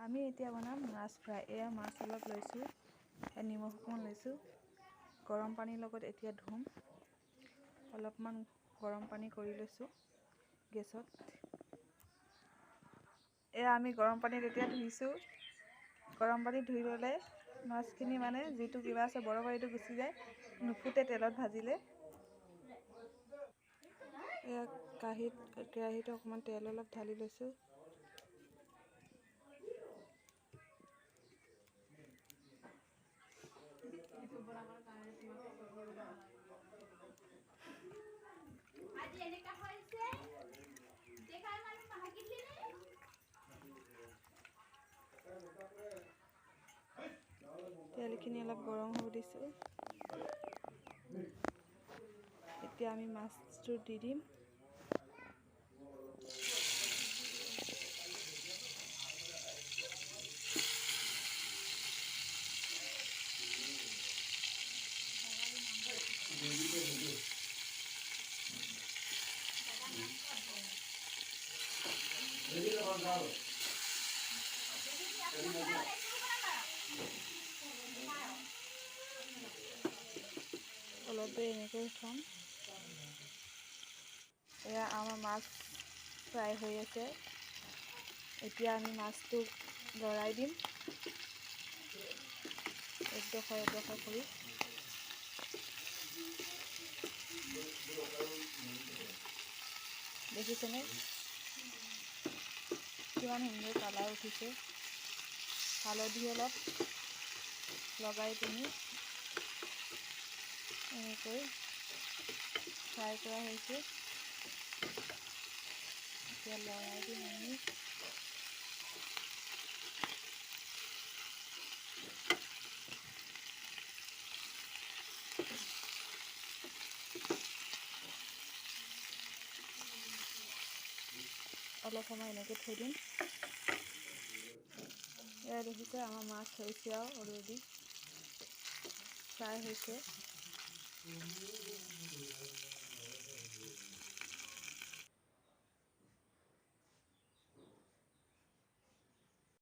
আমি এতিয়া বনাম মাছ ফ্ৰাই। এয়া মাছ অলপ লৈছোঁ, নিমখ অকণমান লৈছোঁ, গৰম পানীৰ লগত এতিয়া ধুম। অলপমান গৰম পানী কৰি লৈছোঁ গেছত। এয়া আমি গৰম পানীত এতিয়া ধুইছোঁ। গৰম পানীত ধুই ল'লে মাছখিনি মানে যিটো কিবা আছে বৰফ এইটো গুচি যায়, নুফুটে তেলত ভাজিলে। এয়া কেৰাহীত অকণমান তেল অলপ ঢালি লৈছোঁ। তেলখিনি অলপ গৰম হ'ব দিছোঁ। এতিয়া আমি মাছটো দি দিম। অলপ দেৰি এনেকৈ থ'ম। এয়া আমাৰ মাছ ফ্ৰাই হৈ আছে। এতিয়া আমি মাছটো লৰাই দিম এডোখৰ কৰি। দেখিছেনে কিমান সুন্দৰ কালাৰ উঠিছে। হালধি অলপ লগাই পিনি এনেকৈ ফ্ৰাই কৰা হৈছে। এতিয়া লৰাই দিম আমি। অলপ সময় এনেকৈ থৈ দিম। এয়া দেখিছে আমাৰ মাছ হৈছে আৰু অলৰেডি ফ্ৰাই হৈছে।